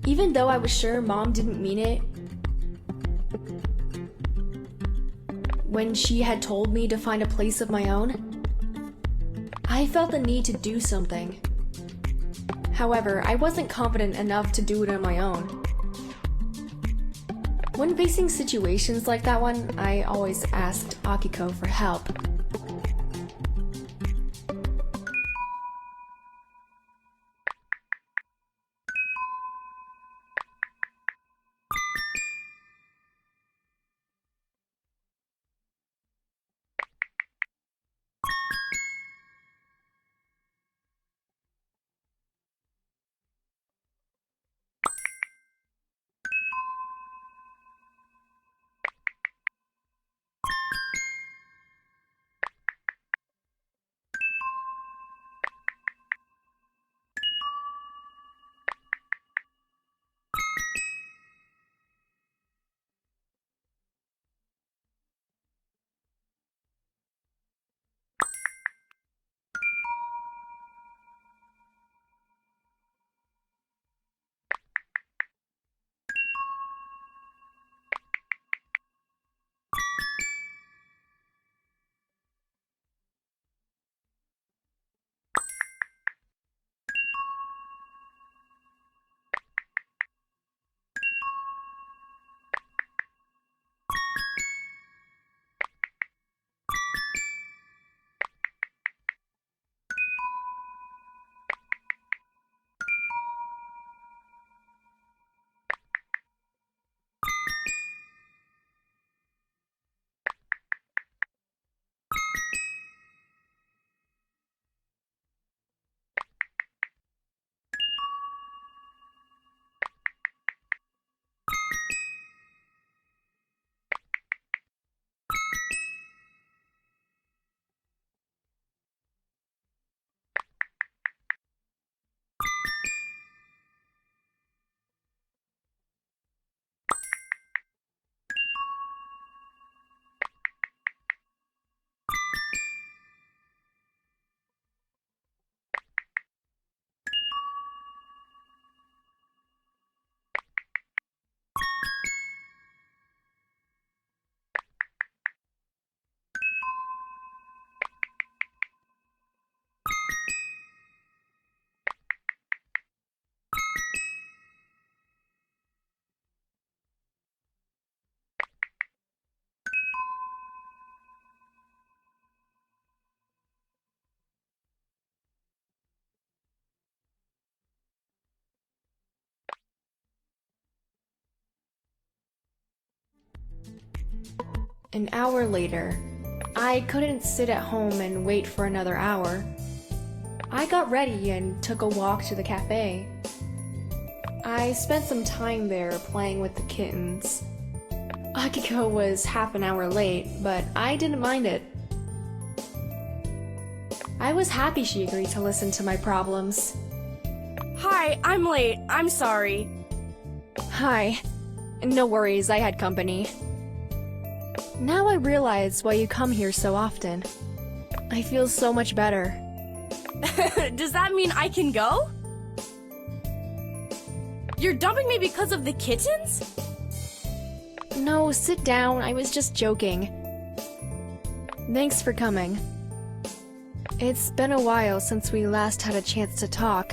Even though I was sure Mom didn't mean it, when she had told me to find a place of my own, I felt the need to do something. However, I wasn't confident enough to do it on my own. When facing situations like that one, I always asked Akiko for help. An hour later, I couldn't sit at home and wait for another hour. I got ready and took a walk to the cafe. I spent some time there playing with the kittens. Akiko was half an hour late, but I didn't mind it. I was happy she agreed to listen to my problems. Hi, I'm late. I'm sorry. Hi. No worries, I had company. Now I realize why you come here so often. I feel so much better. Does that mean I can go? You're dumping me because of the kittens? No, sit down. I was just joking. Thanks for coming. It's been a while since we last had a chance to talk.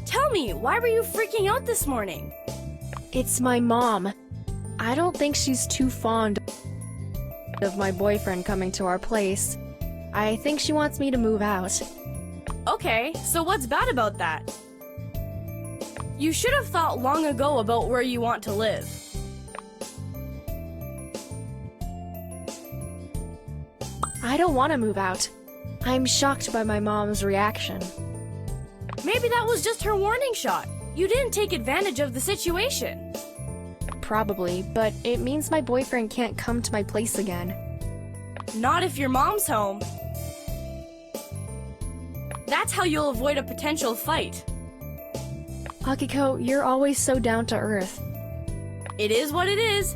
Tell me, why were you freaking out this morning? It's my mom. I don't think she's too fond of my boyfriend coming to our place. I think she wants me to move out. Okay, so what's bad about that? You should have thought long ago about where you want to live. I don't want to move out. I'm shocked by my mom's reaction. Maybe that was just her warning shot. You didn't take advantage of the situation. Probably, but it means my boyfriend can't come to my place again. Not if your mom's home. That's how you'll avoid a potential fight. Akiko, you're always so down to earth. It is what it is.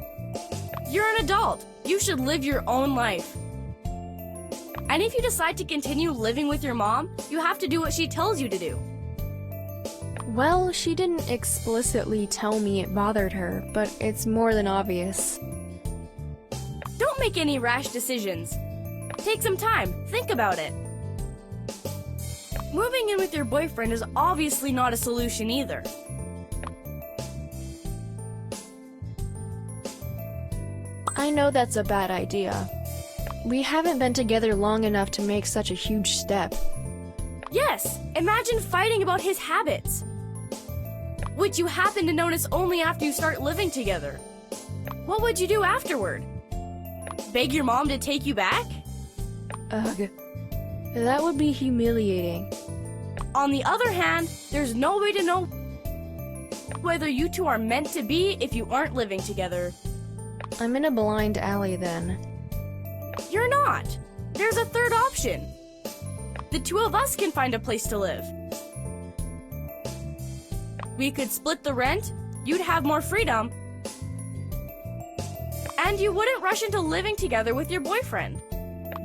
You're an adult. You should live your own life. And if you decide to continue living with your mom, you have to do what she tells you to do. Well, she didn't explicitly tell me it bothered her, but it's more than obvious. Don't make any rash decisions. Take some time, think about it. Moving in with your boyfriend is obviously not a solution either. I know that's a bad idea. We haven't been together long enough to make such a huge step. Yes, imagine fighting about his habits, which you happen to notice only after you start living together. What would you do afterward? Beg your mom to take you back? Ugh. That would be humiliating. On the other hand, there's no way to know whether you two are meant to be if you aren't living together. I'm in a blind alley then. You're not. There's a third option. The two of us can find a place to live. We could split the rent, you'd have more freedom, and you wouldn't rush into living together with your boyfriend.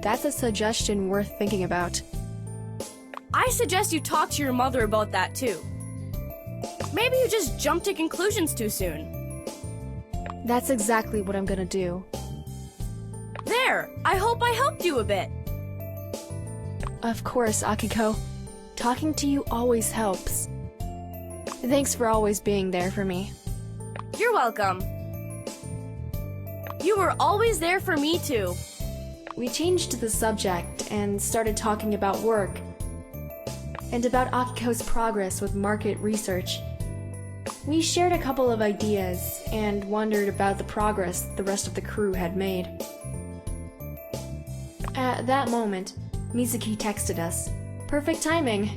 That's a suggestion worth thinking about. I suggest you talk to your mother about that too. Maybe you just jumped to conclusions too soon. That's exactly what I'm gonna do. There! I hope I helped you a bit. Of course, Akiko. Talking to you always helps. Thanks for always being there for me. You're welcome. You were always there for me too. We changed the subject and started talking about work and about Akiko's progress with market research. We shared a couple of ideas and wondered about the progress the rest of the crew had made. At that moment, Mizuki texted us. Perfect timing.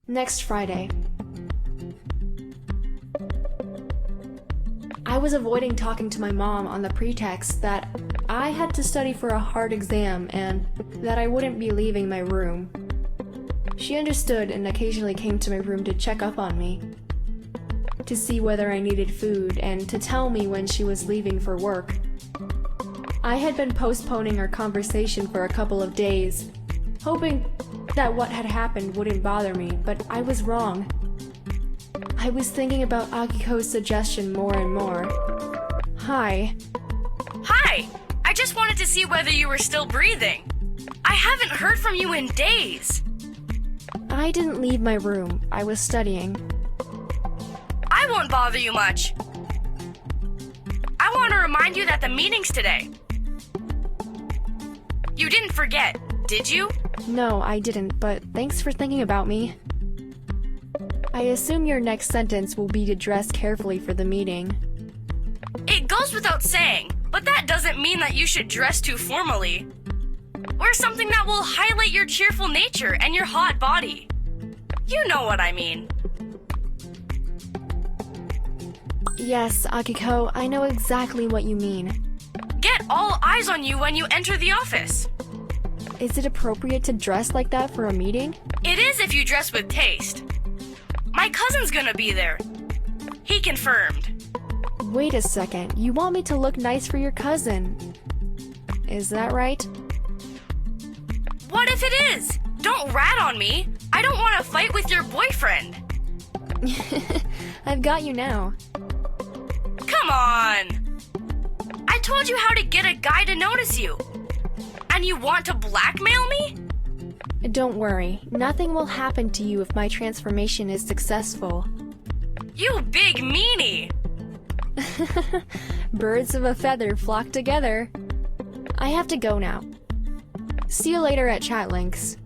Next Friday. I was avoiding talking to my mom on the pretext that I had to study for a hard exam and that I wouldn't be leaving my room. She understood and occasionally came to my room to check up on me, to see whether I needed food, and to tell me when she was leaving for work. I had been postponing our conversation for a couple of days, hoping that what had happened wouldn't bother me, but I was wrong. I was thinking about Akiko's suggestion more and more. Hi. Hi! I just wanted to see whether you were still breathing. I haven't heard from you in days. I didn't leave my room. I was studying. I won't bother you much. I want to remind you that the meeting's today. You didn't forget, did you? No, I didn't, but thanks for thinking about me. I assume your next sentence will be to dress carefully for the meeting. It goes without saying, but that doesn't mean that you should dress too formally. Wear something that will highlight your cheerful nature and your hot body. You know what I mean. Yes, Akiko, I know exactly what you mean. Get all eyes on you when you enter the office. Is it appropriate to dress like that for a meeting? It is if you dress with taste. My cousin's gonna be there. He confirmed. Wait a second, you want me to look nice for your cousin? Is that right? What if it is? Don't rat on me. I don't want to fight with your boyfriend. I've got you now. Come on. I told you how to get a guy to notice you. And you want to blackmail me? Don't worry, nothing will happen to you if my transformation is successful. You big meanie. Birds of a feather flock together. I have to go now. See you later at ChatLinx.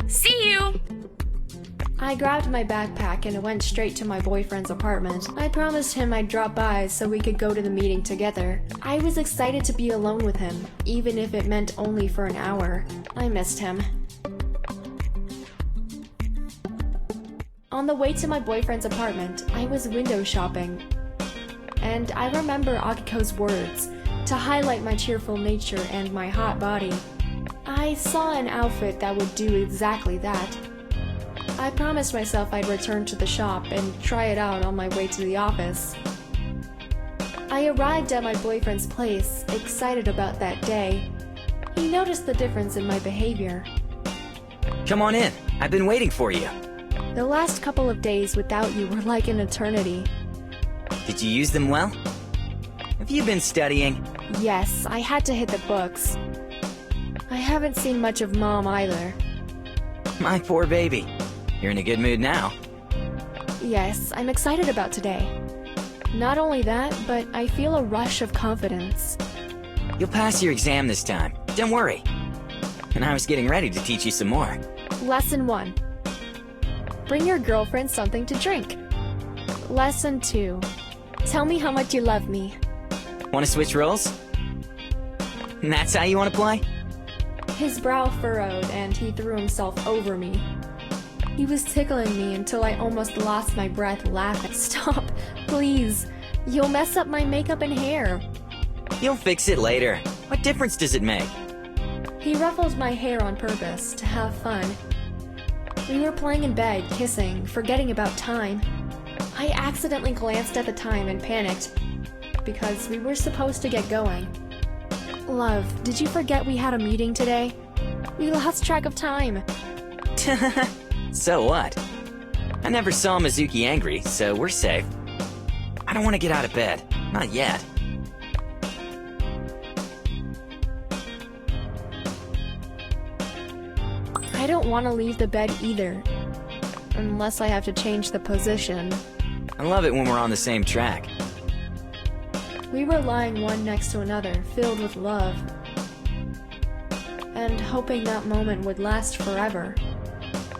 See you. I grabbed my backpack and went straight to my boyfriend's apartment. I promised him I'd drop by so we could go to the meeting together. I was excited to be alone with him, even if it meant only for an hour. I missed him. On the way to my boyfriend's apartment, I was window shopping. And I remember Akiko's words, to highlight my cheerful nature and my hot body. I saw an outfit that would do exactly that. I promised myself I'd return to the shop and try it out on my way to the office. I arrived at my boyfriend's place, excited about that day. He noticed the difference in my behavior. Come on in. I've been waiting for you. The last couple of days without you were like an eternity. Did you use them well? Have you been studying? Yes, I had to hit the books. I haven't seen much of Mom either. My poor baby. You're in a good mood now. Yes, I'm excited about today. Not only that, but I feel a rush of confidence. You'll pass your exam this time. Don't worry. And I was getting ready to teach you some more. Lesson 1. Bring your girlfriend something to drink. Lesson 2. Tell me how much you love me. Want to switch roles? And that's how you want to play? His brow furrowed and he threw himself over me. He was tickling me until I almost lost my breath laughing. Stop, please. You'll mess up my makeup and hair. You'll fix it later. What difference does it make? He ruffled my hair on purpose to have fun. We were playing in bed, kissing, forgetting about time. I accidentally glanced at the time and panicked because we were supposed to get going. Love, did you forget we had a meeting today? We lost track of time. So what? I never saw Mizuki angry, so we're safe. I don't want to get out of bed. Not yet. I don't want to leave the bed either. Unless I have to change the position. I love it when we're on the same track. We were lying one next to another, filled with love. And hoping that moment would last forever.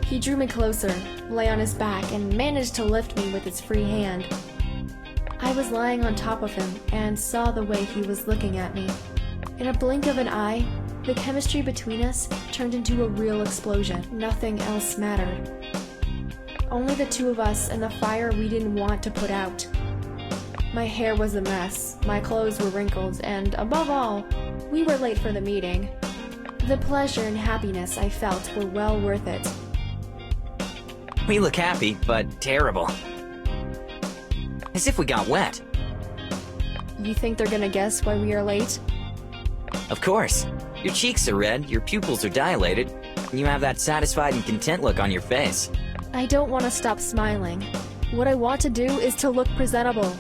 He drew me closer, lay on his back, and managed to lift me with his free hand. I was lying on top of him and saw the way he was looking at me. In a blink of an eye, the chemistry between us turned into a real explosion. Nothing else mattered. Only the two of us and the fire we didn't want to put out. My hair was a mess, my clothes were wrinkled, and above all, we were late for the meeting. The pleasure and happiness I felt were well worth it. We look happy, but terrible. As if we got wet. You think they're gonna guess why we are late? Of course. Your cheeks are red, your pupils are dilated, and you have that satisfied and content look on your face. I don't want to stop smiling. What I want to do is to look presentable.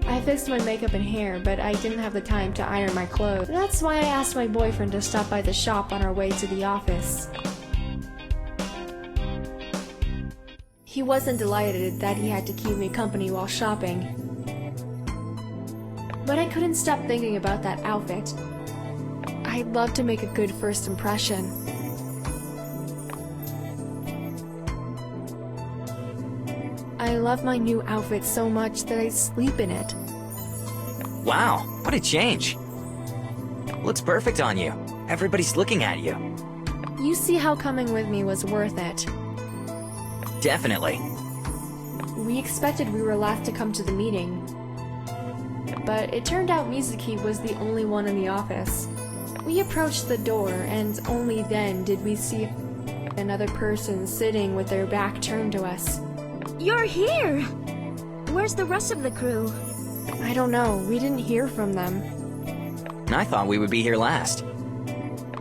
I fixed my makeup and hair, but I didn't have the time to iron my clothes. That's why I asked my boyfriend to stop by the shop on our way to the office. He wasn't delighted that he had to keep me company while shopping. But I couldn't stop thinking about that outfit. I'd love to make a good first impression. I love my new outfit so much that I sleep in it. Wow, what a change. Looks perfect on you. Everybody's looking at you. You see how coming with me was worth it. Definitely. We expected we were last to come to the meeting, but it turned out Mizuki was the only one in the office. We approached the door, and only then did we see another person sitting with their back turned to us. You're here! Where's the rest of the crew? I don't know, we didn't hear from them. I thought we would be here last.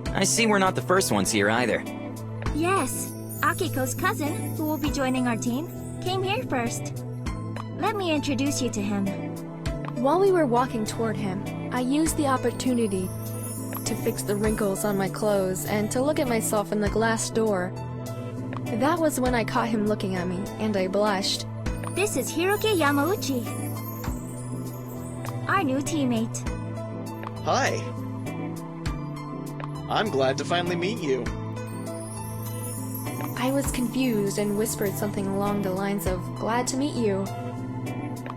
I see we're not the first ones here either. Yes, Akiko's cousin, who will be joining our team, came here first. Let me introduce you to him. While we were walking toward him, I used the opportunity to fix the wrinkles on my clothes and to look at myself in the glass door. That was when I caught him looking at me, and I blushed. This is Hiroki Yamauchi, our new teammate. Hi. I'm glad to finally meet you. I was confused and whispered something along the lines of, "Glad to meet you."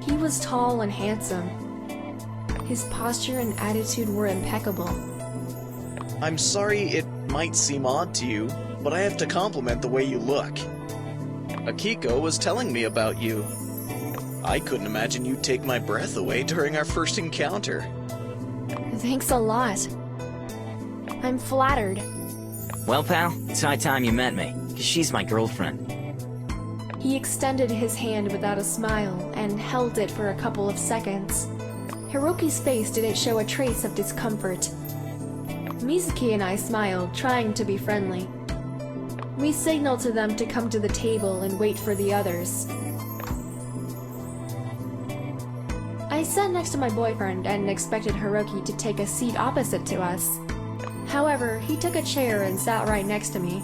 He was tall and handsome. His posture and attitude were impeccable. I'm sorry it might seem odd to you, but I have to compliment the way you look. Akiko was telling me about you. I couldn't imagine you'd take my breath away during our first encounter. Thanks a lot. I'm flattered. Well, pal, it's high time you met me, 'cause she's my girlfriend. He extended his hand without a smile and held it for a couple of seconds. Hiroki's face didn't show a trace of discomfort. Mizuki and I smiled, trying to be friendly. We signaled to them to come to the table and wait for the others. I sat next to my boyfriend and expected Hiroki to take a seat opposite to us. However, he took a chair and sat right next to me.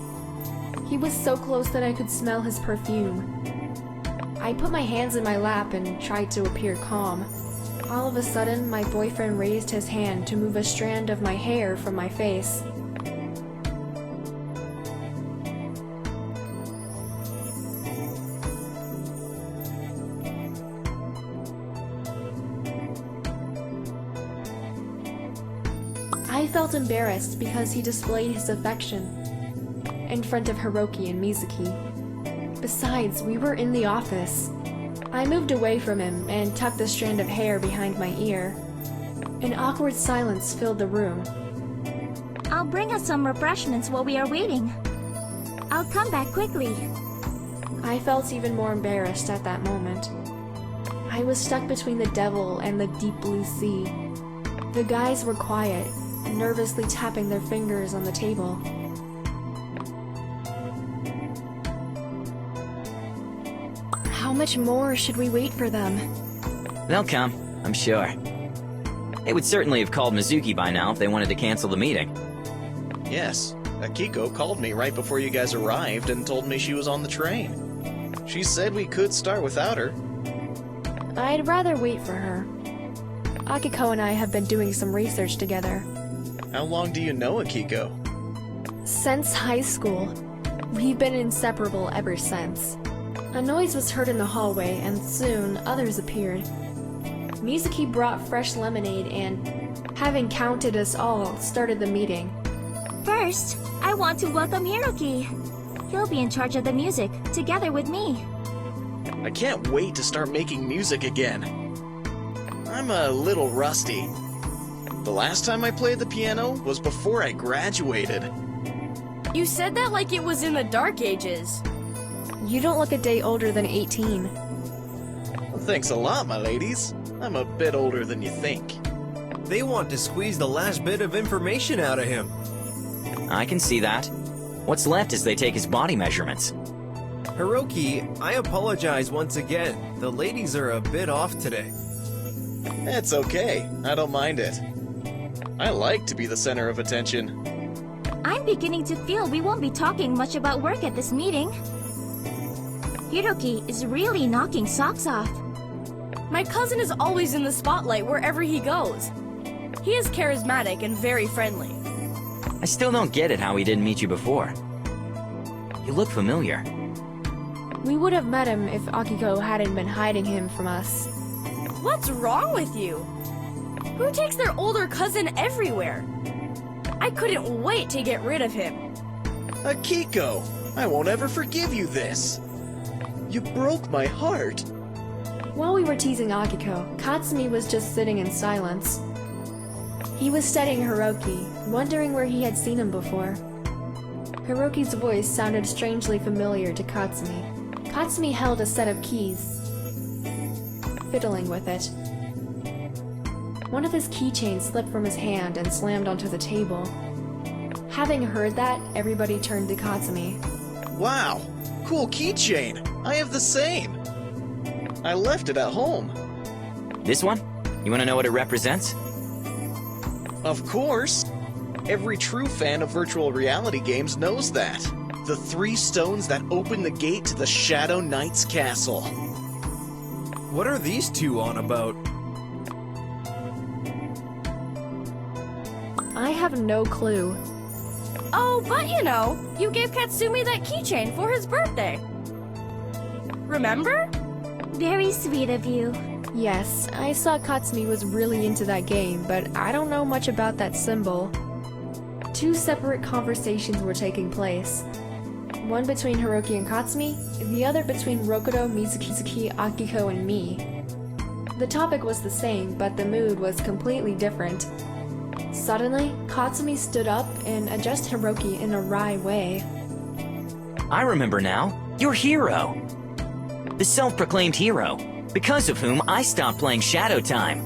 He was so close that I could smell his perfume. I put my hands in my lap and tried to appear calm. All of a sudden, my boyfriend raised his hand to move a strand of my hair from my face. I felt embarrassed because he displayed his affection in front of Hiroki and Mizuki. Besides, we were in the office. I moved away from him and tucked the strand of hair behind my ear. An awkward silence filled the room. I'll bring us some refreshments while we are waiting. I'll come back quickly. I felt even more embarrassed at that moment. I was stuck between the devil and the deep blue sea. The guys were quiet, nervously tapping their fingers on the table. How much more should we wait for them? They'll come, I'm sure. They would certainly have called Mizuki by now if they wanted to cancel the meeting. Yes, Akiko called me right before you guys arrived and told me she was on the train. She said we could start without her. I'd rather wait for her. Akiko and I have been doing some research together. How long do you know Akiko? Since high school. We've been inseparable ever since. A noise was heard in the hallway, and soon others appeared. Mizuki brought fresh lemonade and, having counted us all, started the meeting. First, I want to welcome Hiroki. He'll be in charge of the music, together with me. I can't wait to start making music again. I'm a little rusty. The last time I played the piano was before I graduated. You said that like it was in the Dark Ages. You don't look a day older than 18. Thanks a lot, my ladies. I'm a bit older than you think. They want to squeeze the last bit of information out of him. I can see that. What's left is they take his body measurements. Hiroki, I apologize once again. The ladies are a bit off today. It's okay. I don't mind it. I like to be the center of attention. I'm beginning to feel we won't be talking much about work at this meeting. Hiroki is really knocking socks off. My cousin is always in the spotlight wherever he goes. He is charismatic and very friendly. I still don't get it how he didn't meet you before. You look familiar. We would have met him if Akiko hadn't been hiding him from us. What's wrong with you? Who takes their older cousin everywhere? I couldn't wait to get rid of him. Akiko, I won't ever forgive you this. You broke my heart. While we were teasing Akiko, Katsumi was just sitting in silence. He was studying Hiroki, wondering where he had seen him before. Hiroki's voice sounded strangely familiar to Katsumi. Katsumi held a set of keys, fiddling with it. One of his keychains slipped from his hand and slammed onto the table. Having heard that, everybody turned to Katsumi. Wow, cool keychain. I have the same. I left it at home. This one? You want to know what it represents? Of course. Every true fan of virtual reality games knows that. The 3 stones that open the gate to the Shadow Knight's castle. What are these two on about? I have no clue. Oh, but you know, you gave Katsumi that keychain for his birthday. Remember? Very sweet of you. Yes, I saw Katsumi was really into that game, but I don't know much about that symbol. 2 separate conversations were taking place. One between Hiroki and Katsumi, the other between Rokudo, Mizuki, Akiko, and me. The topic was the same, but the mood was completely different. Suddenly, Katsumi stood up and addressed Hiroki in a wry way. I remember now. Your hero. The self-proclaimed hero, because of whom I stopped playing Shadow Time.